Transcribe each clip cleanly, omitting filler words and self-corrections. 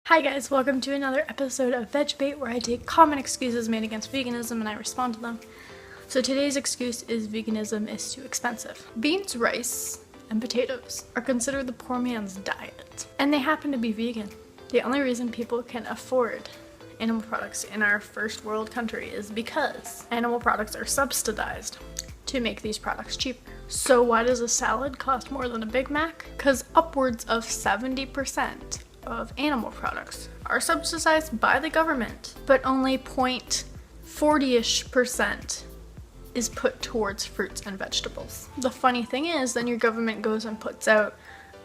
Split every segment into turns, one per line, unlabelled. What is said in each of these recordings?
Hi guys, welcome to another episode of VEGBATE where I take common excuses made against veganism and I respond to them. So today's excuse is veganism is too expensive. Beans, rice, and potatoes are considered the poor man's diet, and they happen to be vegan. The only reason people can afford animal products in our first world country is because animal products are subsidized to make these products cheaper. So why does a salad cost more than a Big Mac? Because upwards of 70% of animal products are subsidized by the government, but only 0.40-ish% is put towards fruits and vegetables. The funny thing is, then your government goes and puts out,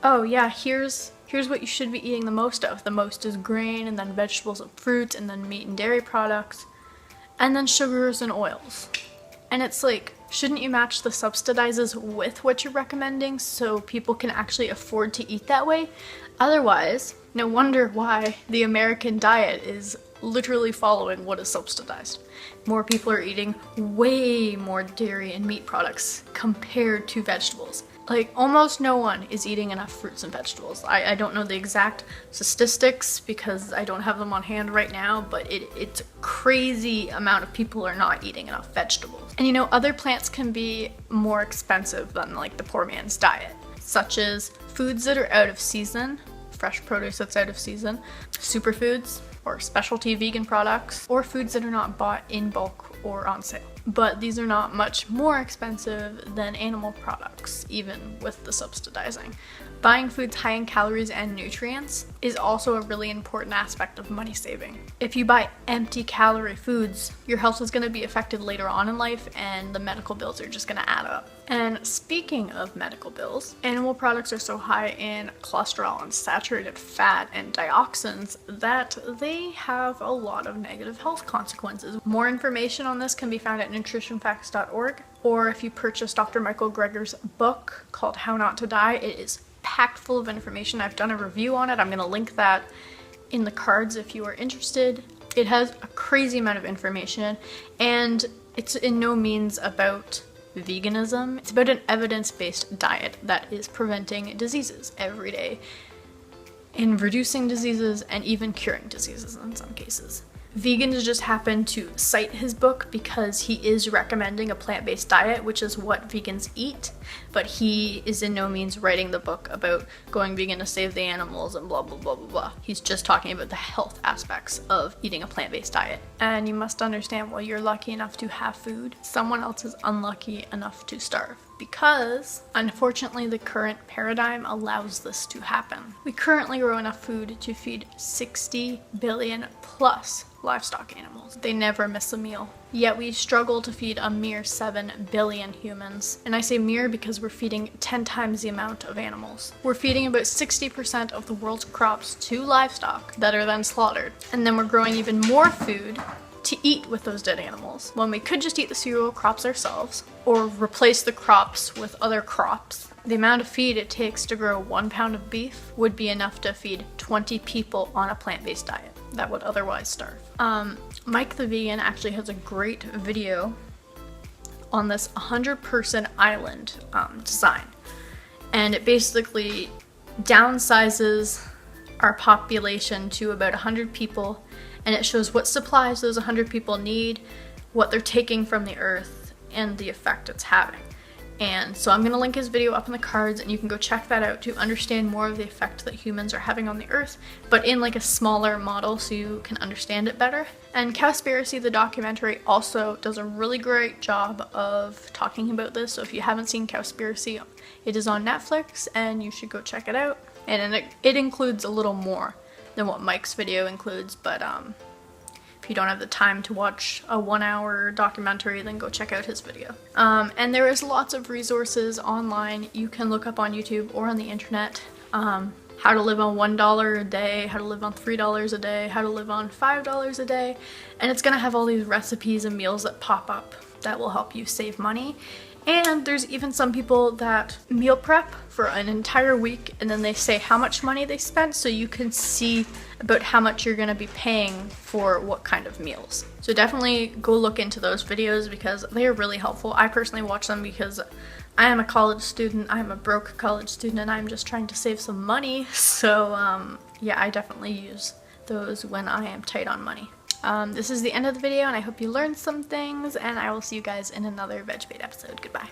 oh yeah, here's what you should be eating the most of. The most is grain, and then vegetables and fruits, and then meat and dairy products, and then sugars and oils. And it's like, shouldn't you match the subsidizes with what you're recommending so people can actually afford to eat that way? Otherwise, no wonder why the American diet is literally following what is subsidized. More people are eating way more dairy and meat products compared to vegetables. Like, almost no one is eating enough fruits and vegetables. I don't know the exact statistics because I don't have them on hand right now, but it's a crazy amount of people are not eating enough vegetables. And you know, other plants can be more expensive than like the poor man's diet, such as foods that are out of season, fresh produce that's out of season, superfoods or specialty vegan products, or foods that are not bought in bulk or on sale. But these are not much more expensive than animal products, even with the subsidizing. Buying foods high in calories and nutrients is also a really important aspect of money saving. If you buy empty calorie foods, your health is going to be affected later on in life, and the medical bills are just going to add up. And speaking of medical bills, animal products are so high in cholesterol and saturated fat and dioxins that they have a lot of negative health consequences. More information on this can be found at nutritionfacts.org, or if you purchase Dr. Michael Greger's book called How Not to Die, it is packed full of information. I've done a review on it. I'm going to link that in the cards if you are interested. It has a crazy amount of information, and it's in no means about veganism. It's about an evidence-based diet that is preventing diseases every day, and reducing diseases and even curing diseases in some cases. Vegans just happen to cite his book because he is recommending a plant-based diet, which is what vegans eat, but he is in no means writing the book about going vegan to save the animals and blah blah blah blah blah. He's just talking about the health aspects of eating a plant-based diet. And you must understand, while you're lucky enough to have food, someone else is unlucky enough to starve. Because, unfortunately, the current paradigm allows this to happen. We currently grow enough food to feed 60 billion plus livestock animals. They never miss a meal. Yet we struggle to feed a mere 7 billion humans. And I say mere because we're feeding 10 times the amount of animals. We're feeding about 60% of the world's crops to livestock that are then slaughtered. And then we're growing even more food to eat with those dead animals, when we could just eat the cereal crops ourselves or replace the crops with other crops. The amount of feed it takes to grow 1 pound of beef would be enough to feed 20 people on a plant-based diet that would otherwise starve. Mike the Vegan actually has a great video on this 100-person island design, and it basically downsizes our population to about 100 people, and it shows what supplies those 100 people need, what they're taking from the earth, and the effect it's having. And so I'm going to link his video up in the cards, and you can go check that out to understand more of the effect that humans are having on the earth, but in like a smaller model so you can understand it better. And Cowspiracy, the documentary, also does a really great job of talking about this. So if you haven't seen Cowspiracy, it is on Netflix and you should go check it out. And it includes a little more than what Mike's video includes, but if you don't have the time to watch a 1-hour documentary, then go check out his video. And there is lots of resources online you can look up on YouTube or on the internet. How to live on $1 a day, how to live on $3 a day, how to live on $5 a day, and it's gonna have all these recipes and meals that pop up that will help you save money. And there's even some people that meal prep for an entire week, and then they say how much money they spent, so you can see about how much you're going to be paying for what kind of meals. So definitely go look into those videos because they are really helpful. I personally watch them because I am a college student, I'm a broke college student, and I'm just trying to save some money. So yeah, I definitely use those when I am tight on money. This is the end of the video, and I hope you learned some things, and I will see you guys in another VEGBATE episode. Goodbye.